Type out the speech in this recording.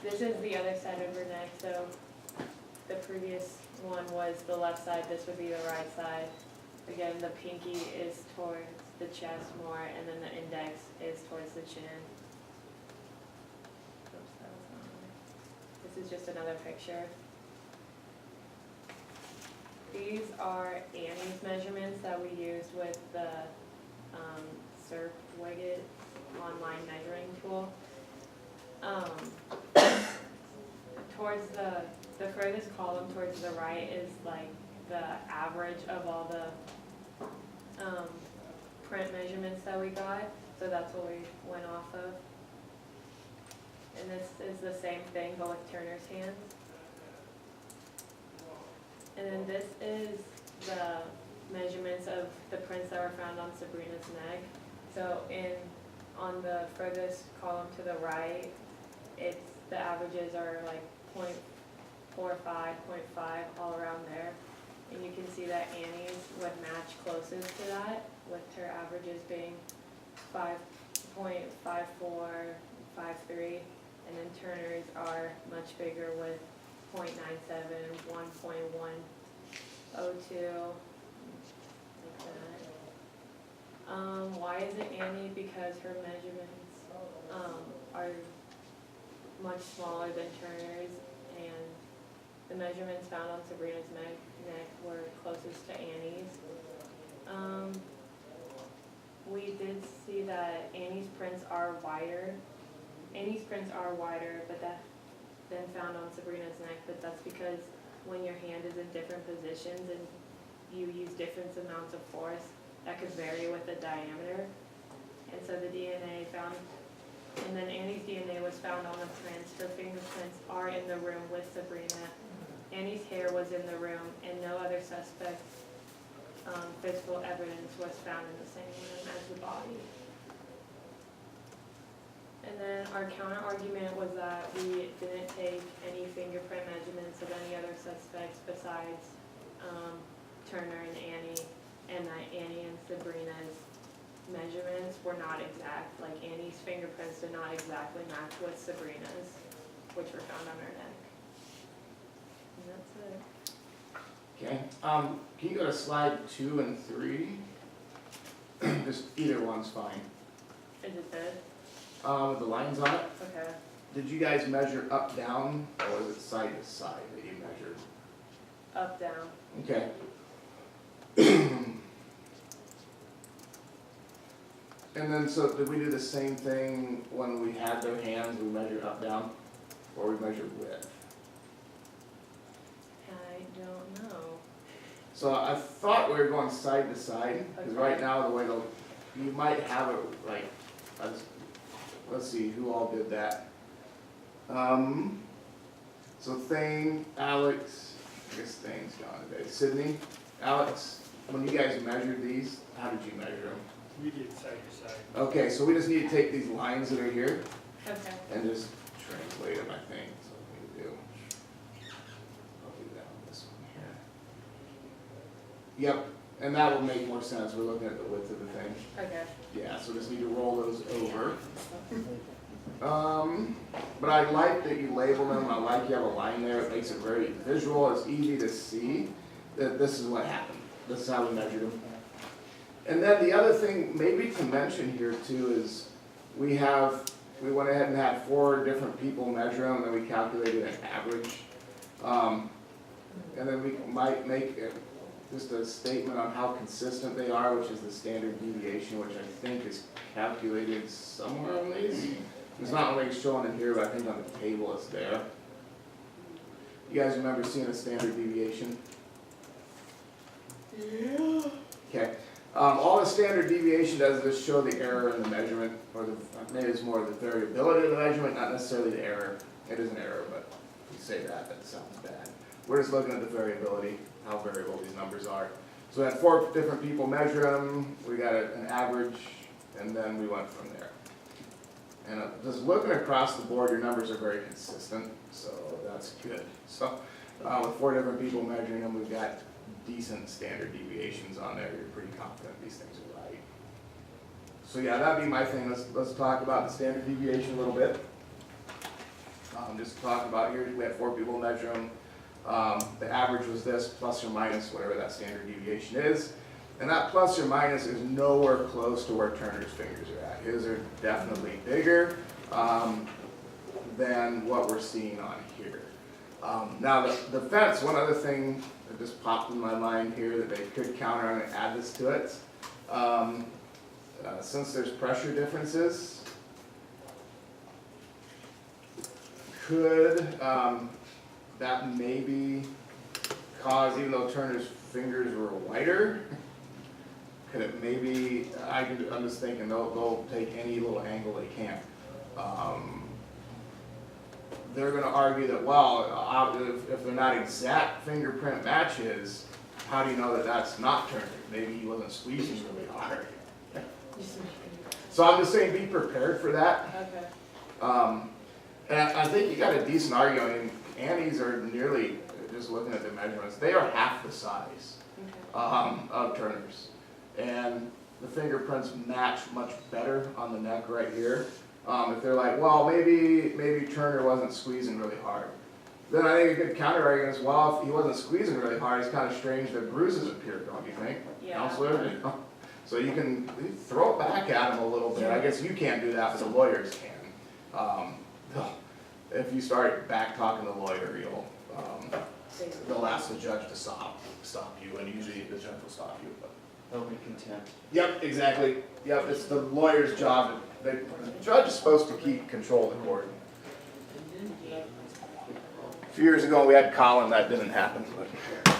this is the other side of her neck, so the previous one was the left side, this would be the right side. Again, the pinky is towards the chest more, and then the index is towards the chin. Oops, that was not right. This is just another picture. These are Annie's measurements that we used with the Surf Wiggett online measuring tool. Towards the furthest column towards the right is like the average of all the print measurements that we got, so that's what we went off of. And this is the same thing but with Turner's hands. And then this is the measurements of the prints that were found on Sabrina's neck. So on the furthest column to the right, the averages are like 0.45, 0.5, all around there. And you can see that Annie's would match closest to that, with her averages being 5.54, 5.3, and then Turner's are much bigger with 0.97, 1.102, like that. Why is it Annie? Because her measurements are much smaller than Turner's, and the measurements found on Sabrina's neck were closest to Annie's. We did see that Annie's prints are wider. Annie's prints are wider, but than found on Sabrina's neck, but that's because when your hand is in different positions and you use different amounts of force, that could vary with the diameter. And so the DNA found, and then Annie's DNA was found on the prints. Her fingerprints are in the room with Sabrina. Annie's hair was in the room, and no other suspect's physical evidence was found in the same room as the body. And then our counter argument was that we didn't take any fingerprint measurements of any other suspects besides Turner and Annie, and that Annie and Sabrina's measurements were not exact. Like Annie's fingerprints did not exactly match with Sabrina's, which were found on her neck. And that's it. Okay, can you go to slide 2 and 3? Just either one's fine. Is it good? With the lines on it. Okay. Did you guys measure up, down, or was it side to side that you measured? Up, down. Okay. And then, so did we do the same thing when we had their hands, we measured up, down, or we measured width? I don't know. So I thought we were going side to side, because Okay. right now the way you might have it like, let's see who all did that. So Thane, Alex, I guess Thane's gone today. Sydney, Alex, when you guys measured these, how did you measure them? We did side to side. Okay, so we just need to take these lines that are here Okay. and just translate them, I think, that's what we do. I'll do that on this one here. Yep, and that will make more sense, we're looking at the width of the thing. Okay. Yeah, so just need to roll those over. But I like that you label them, I like you have a line there, it makes it very visual, it's easy to see that this is what happened, this is how we measured them. And then the other thing maybe to mention here too is we went ahead and had 4 different people measure them, and then we calculated an average. And then we might make just a statement on how consistent they are, which is the standard deviation, which I think is calculated somewhere on these. It's not really shown in here, but I think on the table it's there. You guys remember seeing a standard deviation? Yeah. Okay. All the standard deviation does is show the error in the measurement, or maybe it's more the variability of the measurement, not necessarily the error. It is an error, but if you say that, that sounds bad. We're just looking at the variability, how variable these numbers are. So we had 4 different people measure them, we got an average, and then we went from there. And just looking across the board, your numbers are very consistent, so that's good. So with 4 different people measuring them, we've got decent standard deviations on there. You're pretty confident these things are right. So yeah, that'd be my thing. Let's talk about the standard deviation a little bit. Just talking about here, we had 4 people measure them. The average was this, plus or minus whatever that standard deviation is. And that plus or minus is nowhere close to where Turner's fingers are at. His are definitely bigger than what we're seeing on here. Now the fence, one other thing that just popped in my mind here that they could counter, I'm going to add this to it. Since there's pressure differences, could that maybe cause, even though Turner's fingers were wider, could it maybe, I'm just thinking they'll take any little angle they can. They're going to argue that, well, if they're not exact fingerprint matches, how do you know that that's not Turner? Maybe he wasn't squeezing really hard. So I'm just saying, be prepared for that. Okay. And I think you got a decent argument. I mean, Annie's are nearly, just looking at the measurements, they are half the size of Turner's. And the fingerprints match much better on the neck right here. If they're like, well, maybe Turner wasn't squeezing really hard, then I think a good counter argument is, well, if he wasn't squeezing really hard, it's kind of strange that bruises appeared, don't you think? Yeah. Counselor? So you can throw it back at him a little bit. I guess you can't do that, but the lawyers can. If you start back talking the lawyer, they'll ask the judge to stop you, and usually the judge will stop you. But. They'll be content. Yep, exactly. Yep, it's the lawyer's job. The judge is supposed to keep control of the court. A few years ago, we had Colin, that didn't happen. But.